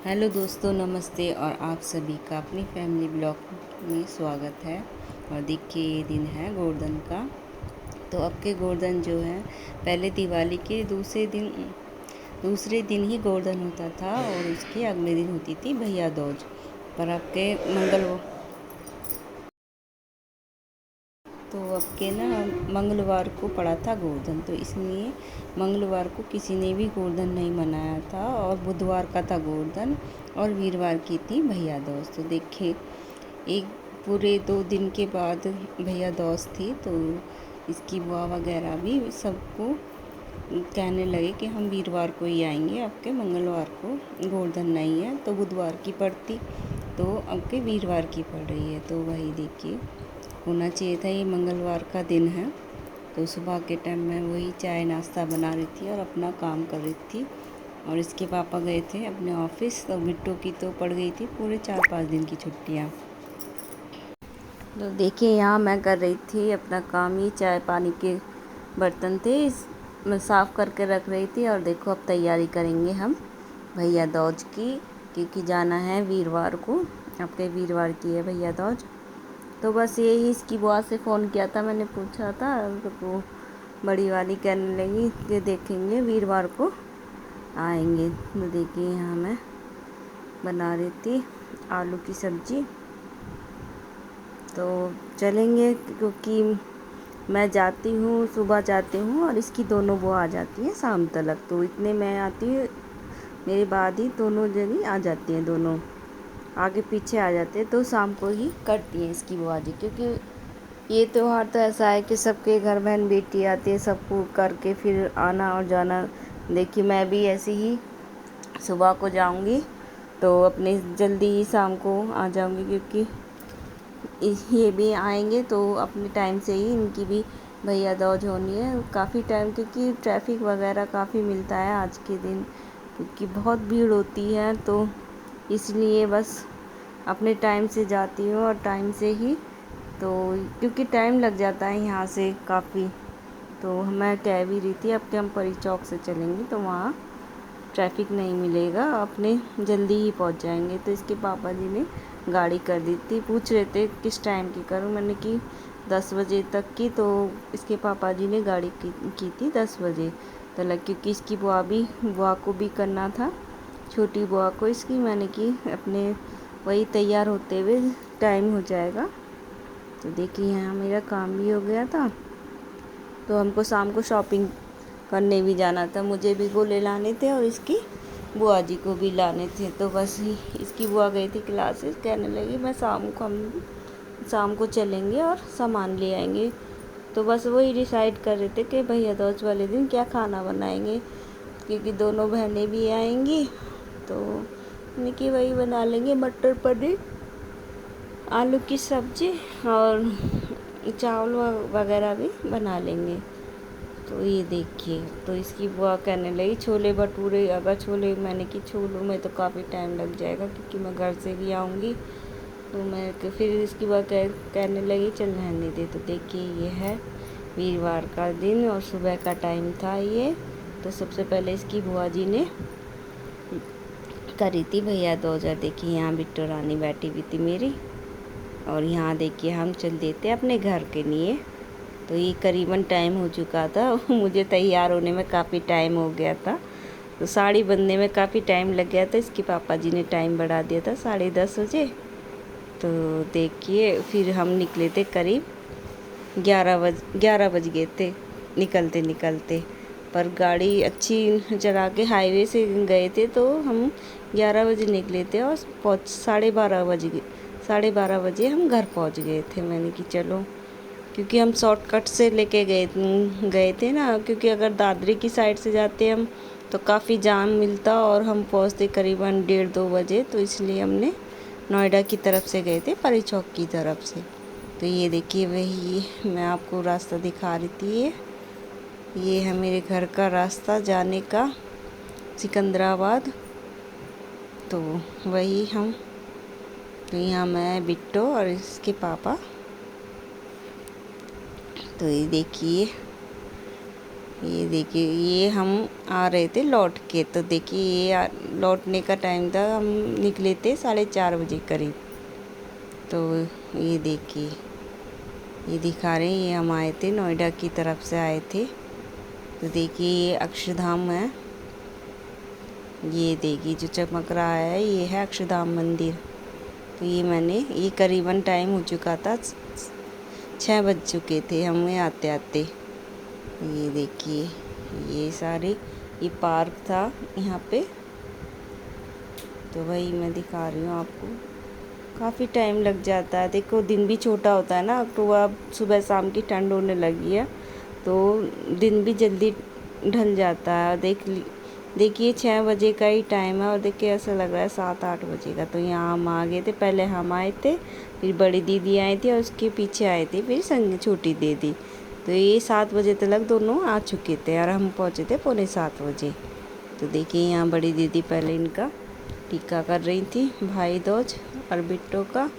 Hello दोस्तों, नमस्ते। और आप सभी का अपनी फैमिली ब्लॉग में स्वागत है। और देखिए, ये दिन है गोवर्धन का। तो अब के गोवर्धन जो है, पहले दिवाली के दूसरे दिन ही गोवर्धन होता था और उसके अगले दिन होती थी भैया दूज। पर अब के अब के ना मंगलवार को पड़ा था गोवर्धन, तो इसलिए मंगलवार को किसी ने भी गोवर्धन नहीं मनाया था। और बुधवार का था गोवर्धन और वीरवार की थी भैया दूज। तो देखिए, एक पूरे 2 दिन के बाद भैया दूज थी, तो इसकी बुआ वगैरह भी सबको कहने लगे कि हम वीरवार को ही आएंगे, अब के मंगलवार को गोवर्धन नहीं है तो बुधवार की पड़ती, तो अब के वीरवार की पड़ रही है। तो वही देखिए, होना चाहिए था, ये मंगलवार का दिन है। तो सुबह के टाइम में वही चाय नाश्ता बना रही थी और अपना काम कर रही थी। और इसके पापा गए थे अपने ऑफिस, तो बिट्टू की तो पड़ गई थी पूरे 4-5 दिन की छुट्टियाँ। तो देखिए, यहाँ मैं कर रही थी अपना काम। ही चाय पानी के बर्तन थे, मैं साफ़ करके रख रही थी। और देखो, अब तैयारी करेंगे हम भैया दूज की, क्योंकि जाना है वीरवार को। अब के वीरवार की है भैया दूज। तो बस यही, इसकी बुआ से फ़ोन किया था, मैंने पूछा था, तो बड़ी वाली कहने लगी कि देखेंगे वीरवार को आएंगे। तो देखिए, यहाँ मैं बना रही थी आलू की सब्ज़ी। तो चलेंगे, क्योंकि मैं जाती हूँ, सुबह जाती हूँ और इसकी दोनों बुआ आ जाती हैं शाम तक। तो इतने मैं आती हूँ, मेरे बाद ही दोनों जनी आ जाती हैं, दोनों आगे पीछे आ जाते हैं। तो शाम को ही करती हैं इसकी बुआ जी, क्योंकि ये त्यौहार तो ऐसा है कि सबके घर बहन बेटी आती है, सबको करके फिर आना और जाना। देखिए, मैं भी ऐसे ही सुबह को जाऊंगी तो अपने जल्दी ही शाम को आ जाऊंगी, क्योंकि ये भी आएंगे तो अपने टाइम से ही इनकी भी भैया दूज होनी है। काफ़ी टाइम, क्योंकि ट्रैफिक वगैरह काफ़ी मिलता है आज के दिन, क्योंकि बहुत भीड़ होती है। तो इसलिए बस अपने टाइम से जाती हूँ और टाइम से ही, तो क्योंकि टाइम लग जाता है यहाँ से काफ़ी। तो मैं कह भी रही थी, अब के हम परी चौक से चलेंगे तो वहाँ ट्रैफिक नहीं मिलेगा, अपने जल्दी ही पहुँच जाएंगे। तो इसके पापा जी ने गाड़ी कर दी थी, पूछ रहे थे किस टाइम की करूँ, मैंने की 10 बजे तक की। तो इसके पापा जी ने गाड़ी की थी 10 बजे तक, क्योंकि इसकी बुआ को भी करना था, छोटी बुआ को इसकी। मैंने की अपने वही तैयार होते हुए टाइम हो जाएगा। तो देखिए, यहाँ मेरा काम भी हो गया था। तो हमको शाम को शॉपिंग करने भी जाना था, मुझे भी गोले लाने थे और इसकी बुआ जी को भी लाने थे। तो बस ही इसकी बुआ गई थी क्लासेस, कहने लगी मैं हम शाम को चलेंगे और सामान ले आएंगे। तो बस वही डिसाइड कर रहे थे कि भैया दूज वाले दिन क्या खाना बनाएंगे, क्योंकि दोनों बहनें भी आएंगी। तो मैंने कि वही बना लेंगे, मटर पनीर, आलू की सब्ज़ी और चावल वगैरह भी बना लेंगे। तो ये देखिए, तो इसकी बुआ कहने लगी छोले भटूरे, अगर छोले, मैंने कि छोलों में तो काफ़ी टाइम लग जाएगा, क्योंकि मैं घर से भी आऊँगी। तो मैं फिर इसकी बुआ कहने लगी चल रहने दे। तो देखिए, ये है वीरवार का दिन और सुबह का टाइम था ये। तो सबसे पहले इसकी बुआ जी ने करी थी भैया दूज। देखिए, यहाँ बिट्टू रानी बैठी हुई थी मेरी, और यहाँ देखिए हम चल देते अपने घर के लिए। तो ये करीबन टाइम हो चुका था मुझे तैयार होने में काफ़ी टाइम हो गया था, तो साड़ी बनने में काफ़ी टाइम लग गया था। इसके पापा जी ने टाइम बढ़ा दिया था 10:30 बजे। तो देखिए, फिर हम निकले थे करीब 11 बज गए थे निकलते निकलते। पर गाड़ी अच्छी चला के हाईवे से गए थे, तो हम 11 बजे निकले थे और 12:30 बजे हम घर पहुंच गए थे। मैंने कि चलो, क्योंकि हम शॉर्टकट से लेके गए थे ना, क्योंकि अगर दादरी की साइड से जाते हम तो काफ़ी जाम मिलता और हम पहुंचते करीबन 1:30-2 बजे। तो इसलिए हमने नोएडा की तरफ से गए थे, परी चौक की तरफ से। तो ये देखिए, वही मैं आपको रास्ता दिखा रही थी, ये है मेरे घर का रास्ता जाने का सिकंदराबाद। तो वही हम, तो यहाँ मैं, बिट्टो और इसके पापा। तो ये देखिए, ये देखिए, ये हम आ रहे थे लौट के, तो देखिए ये लौटने का टाइम था, हम निकले थे 4:30 बजे करीब। तो ये देखिए, ये दिखा रहे हैं, ये हम आए थे नोएडा की तरफ से आए थे। तो देखिए ये अक्षरधाम है, ये देखिए जो चमक रहा है ये है अक्षरधाम मंदिर। तो ये करीबन टाइम हो चुका था, 6 बज चुके थे हमें आते आते। ये देखिए, ये सारे ये पार्क था यहाँ पे, तो वही मैं दिखा रही हूँ आपको। काफ़ी टाइम लग जाता है, देखो दिन भी छोटा होता है ना, तो अब सुबह शाम की ठंड होने लगी है, तो दिन भी जल्दी ढल जाता है। देखिए 6 बजे का ही टाइम है, और देखिए ऐसा लग रहा है 7-8 बजे का। तो यहाँ हम आ गए थे, पहले हम आए थे, फिर बड़ी दीदी आई थी और उसके पीछे आए थे फिर संग छोटी दीदी। तो ये 7 बजे तक दोनों आ चुके थे और हम पहुँचे थे 6:45 बजे। तो देखिए यहाँ बड़ी दीदी पहले इनका टीका कर रही थी, भाई दूज और बिट्टो का।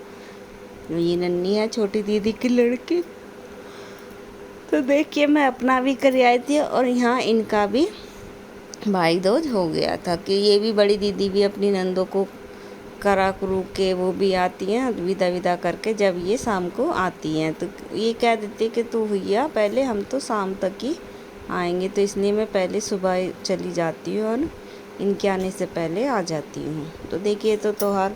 ये नन्ही है छोटी दीदी की लड़की। तो देखिए मैं अपना भी कर आई थी और यहाँ इनका भी भाई दूज हो गया था, कि ये भी बड़ी दीदी भी अपनी नंदों को करा करू के वो भी आती हैं विदा विदा करके, जब ये शाम को आती हैं तो ये कह देते कि तू भैया पहले, हम तो शाम तक ही आएंगे, तो इसलिए मैं पहले सुबह चली जाती हूँ और इनके आने से पहले आ जाती हूँ। तो देखिए तो त्योहार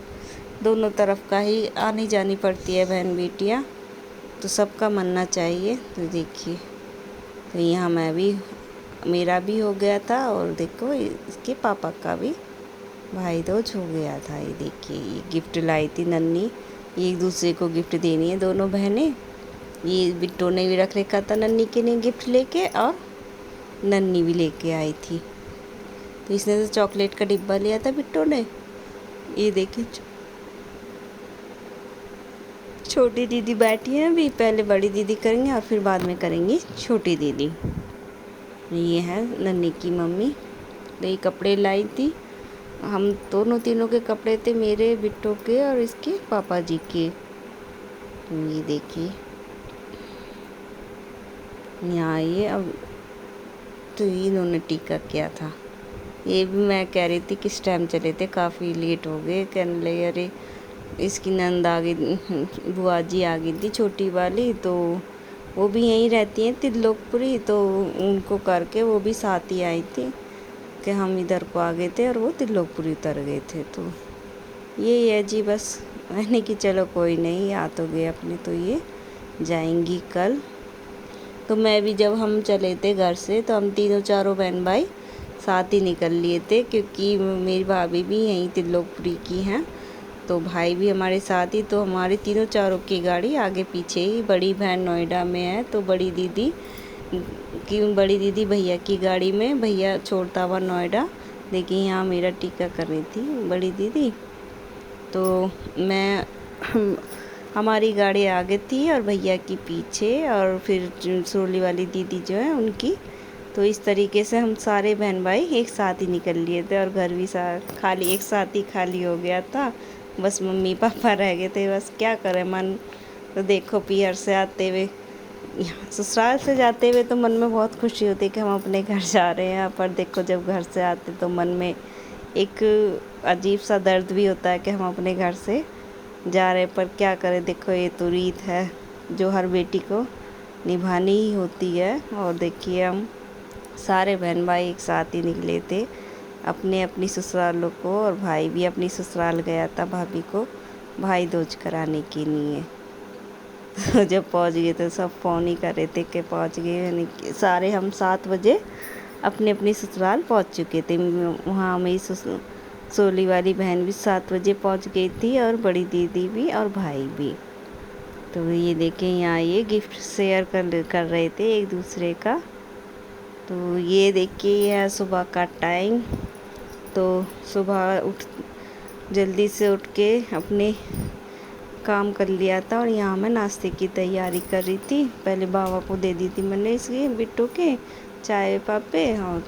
दोनों तरफ का ही आनी जानी पड़ती है, बहन बेटियाँ, तो सबका मानना चाहिए। तो देखिए, तो यहाँ मेरा भी हो गया था, और देखो इसके पापा का भी भाई दूज हो गया था। ये देखिए, ये गिफ्ट लाई थी नन्ही, ये एक दूसरे को गिफ्ट देनी है दोनों बहनें। ये बिट्टो ने भी रख रखा था नन्ही के लिए गिफ्ट लेके, और नन्ही भी लेके आई थी। तो इसने तो चॉकलेट का डिब्बा लिया था बिट्टो ने। ये देखिए छोटी दीदी बैठी है अभी, पहले बड़ी दीदी करेंगे और फिर बाद में करेंगी छोटी दीदी। ये है नन्ही की मम्मी। तो ये कपड़े लाई थी, हम दोनों तीनों के कपड़े थे, मेरे, बिट्टो के और इसके पापा जी के। तो ये देखिए यहाँ ये अब, तो इन्होंने टीका किया था। ये भी मैं कह रही थी किस टाइम चले थे, काफ़ी लेट हो गए। कहने लगे अरे इसकी नंद आ गई, बुआ जी आ गई थी छोटी वाली, तो वो भी यहीं रहती हैं त्रिलोकपुरी, तो उनको करके वो भी साथ ही आई थी, कि हम इधर को आ गए थे और वो त्रिलोकपुरी उतर गए थे। तो ये है जी, बस मैंने कि चलो कोई नहीं, आ तो गए अपने, तो ये जाएंगी कल। तो मैं भी, जब हम चले थे घर से, तो हम तीनों चारों बहन भाई साथ ही निकल लिए थे, क्योंकि मेरी भाभी भी यहीं त्रिलोकपुरी की हैं, तो भाई भी हमारे साथ ही। तो हमारे तीनों चारों की गाड़ी आगे पीछे ही, बड़ी बहन नोएडा में है, तो बड़ी दीदी भैया की गाड़ी में, भैया छोड़ता हुआ नोएडा। देखिए यहाँ मेरा टीका कर रही थी बड़ी दीदी, तो मैं हमारी गाड़ी आगे थी और भैया की पीछे, और फिर सोली वाली दीदी जो है उनकी। तो इस तरीके से हम सारे बहन भाई एक साथ ही निकल लिए थे, और घर भी खाली, एक साथ ही खाली हो गया था, बस मम्मी पापा रह गए थे। बस क्या करें, मन तो देखो पियर से आते हुए, ससुराल से जाते हुए तो मन में बहुत खुशी होती है कि हम अपने घर जा रहे हैं, पर देखो जब घर से आते तो मन में एक अजीब सा दर्द भी होता है कि हम अपने घर से जा रहे हैं। पर क्या करें, देखो ये तो रीत है जो हर बेटी को निभानी ही होती है। और देखिए हम सारे बहन भाई एक साथ ही निकले थे अपने अपनी ससुरालों को, और भाई भी अपनी ससुराल गया था भाभी को भाई दूज कराने के लिए। तो जब पहुंच गए तो सब फ़ोन ही कर रहे थे कि पहुंच गए, यानी सारे हम 7 बजे अपने अपनी ससुराल पहुंच चुके थे। वहाँ मेरी सोली वाली बहन भी 7 बजे पहुंच गई थी, और बड़ी दीदी भी और भाई भी। तो ये देखें यहाँ ये गिफ्ट शेयर कर रहे थे एक दूसरे का। तो ये देखिए ये है सुबह का टाइम। तो सुबह जल्दी से उठ के अपने काम कर लिया था, और यहाँ मैं नाश्ते की तैयारी कर रही थी। पहले बाबा को दे दी थी मैंने इसके बिट्टू के चाय पापे, और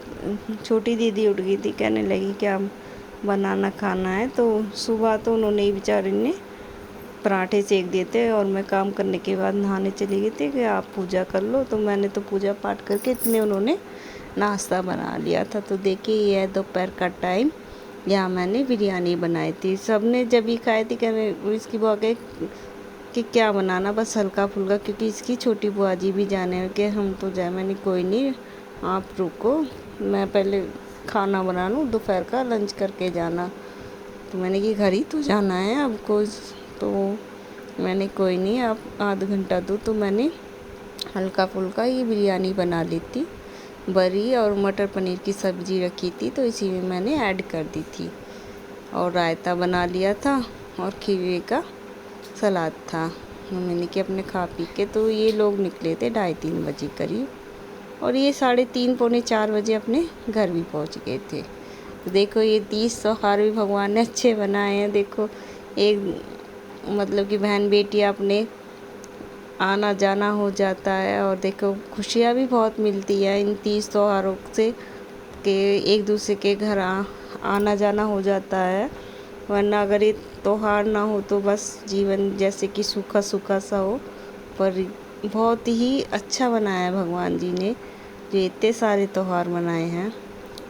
छोटी दीदी उठ गई थी, कहने लगी क्या बनाना खाना है। तो सुबह तो उन्होंने ही बेचारे ने पराठे सेक दिए थे और मैं काम करने के बाद नहाने चली गई थी कि आप पूजा कर लो। तो मैंने तो पूजा पाठ करके इतने उन्होंने नाश्ता बना लिया था। तो देखिए ये है दोपहर का टाइम, यहाँ मैंने बिरयानी बनाई थी। सब ने जब ही खाई थी कि इसकी बुआ के कि क्या बनाना, बस हल्का फुल्का, क्योंकि इसकी छोटी बुआ जी भी जाने के हम तो जाए। मैंने कोई नहीं आप रुको, मैं पहले खाना बना लूँ, दोपहर का लंच करके जाना। तो मैंने कि घर ही तो जाना है आपको, तो मैंने कोई नहीं आप आधा घंटा दो। तो मैंने हल्का फुल्का ये बिरयानी बना ली थी। बड़ी और मटर पनीर की सब्ज़ी रखी थी तो इसी में मैंने ऐड कर दी थी, और रायता बना लिया था और खीरे का सलाद था। मैंने कि अपने खा पी के, तो ये लोग निकले थे 2:30-3 बजे करीब, और ये 3:30 पौने 4 बजे अपने घर भी पहुंच गए थे। तो देखो ये 30 त्योहार भी भगवान ने अच्छे बनाए हैं। देखो एक मतलब कि बहन बेटी अपने आना जाना हो जाता है, और देखो खुशियाँ भी बहुत मिलती है इन 30 त्योहारों से, कि एक दूसरे के घर आना जाना हो जाता है। वरना अगर ये त्योहार ना हो तो बस जीवन जैसे कि सूखा सूखा सा हो। पर बहुत ही अच्छा बनाया है भगवान जी ने, जो इतने सारे त्योहार मनाए हैं,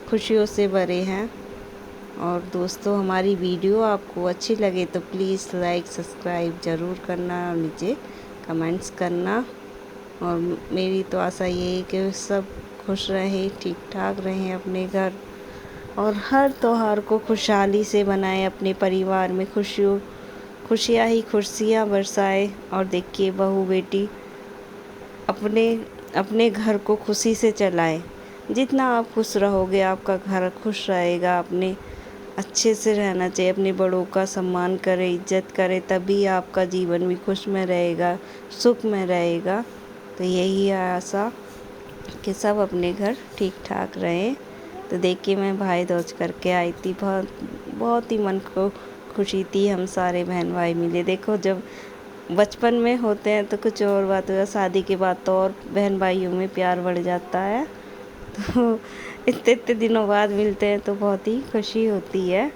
खुशियों से भरे हैं। और दोस्तों हमारी वीडियो आपको अच्छी लगे तो प्लीज़ लाइक सब्सक्राइब ज़रूर करना, और नीचे कमेंट्स करना। और मेरी तो आशा ये है कि सब खुश रहें, ठीक ठाक रहें अपने घर, और हर त्योहार को खुशहाली से बनाएं, अपने परिवार में खुशियाँ ही खुशियाँ बरसाए। और देखिए बहू बेटी अपने अपने घर को खुशी से चलाएं। जितना आप खुश रहोगे आपका घर खुश रहेगा। अपने अच्छे से रहना चाहिए, अपने बड़ों का सम्मान करें, इज्जत करें, तभी आपका जीवन भी खुश में रहेगा, सुख में रहेगा। तो यही है आशा कि सब अपने घर ठीक ठाक रहें। तो देखिए मैं भाई दूज करके आई थी, बहुत ही मन को खुशी थी, हम सारे बहन भाई मिले। देखो जब बचपन में होते हैं तो कुछ और बात होता है, शादी के बाद तो और बहन भाइयों में प्यार बढ़ जाता है। तो इतने इतने दिनों बाद मिलते हैं तो बहुत ही खुशी होती है।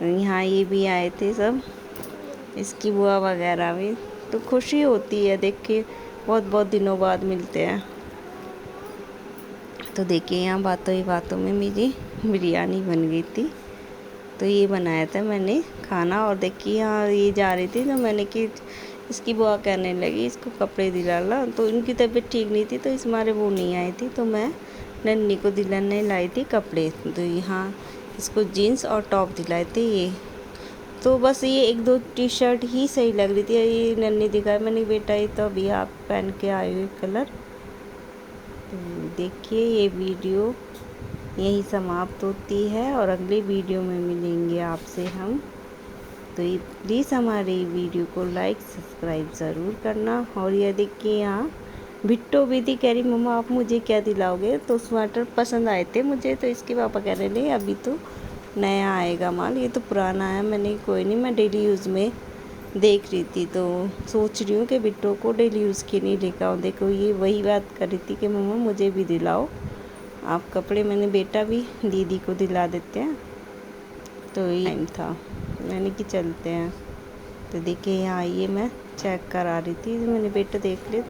यहाँ ये भी आए थे सब, इसकी बुआ वगैरह भी, तो खुशी होती है देख के, बहुत बहुत दिनों बाद मिलते हैं। तो देखिए यहाँ बातों ही बातों में मेरी बिरयानी बन गई थी। तो ये बनाया था मैंने खाना, और देखिए यहाँ ये जा रही थी तो मैंने कि इसकी बुआ कहने लगी इसको कपड़े दिला ला। तो इनकी तबीयत ठीक नहीं थी तो इस मारे वो नहीं आई थी, तो मैं नन्ही को दिलाने लाई थी कपड़े। तो यहाँ इसको जीन्स और टॉप दिलाए थे ये। तो बस ये 1-2 टी शर्ट ही सही लग रही थी, ये नन्ही दिखाई। मैंने बेटा ये तो अभी आप पहन के आए हुए कलर। तो देखिए ये वीडियो यही समाप्त होती है, और अगली वीडियो में मिलेंगे आपसे हम। तो ये प्लीज़ हमारी वीडियो को लाइक सब्सक्राइब ज़रूर करना। और ये देखिए यहाँ बिट्टो भी थी, कह रही मम्मा आप मुझे क्या दिलाओगे। तो स्वेटर पसंद आए थे मुझे, तो इसके पापा कह रहे नहीं अभी तो नया आएगा माल, ये तो पुराना है। मैंने कोई नहीं, मैं डेली यूज़ में देख रही थी, तो सोच रही हूँ कि बिट्टो को डेली यूज़ के नहीं लेकर आऊँ। देखो ये वही बात कर रही थी कि मम्मा मुझे भी दिलाओ आप कपड़े। मैंने बेटा भी दीदी को दिला देते हैं। तो ये टाइम था, मैंने कि चलते हैं। तो देखिए यहाँ ये मैं चेक करा रही थी, मैंने बेटा देख लिया।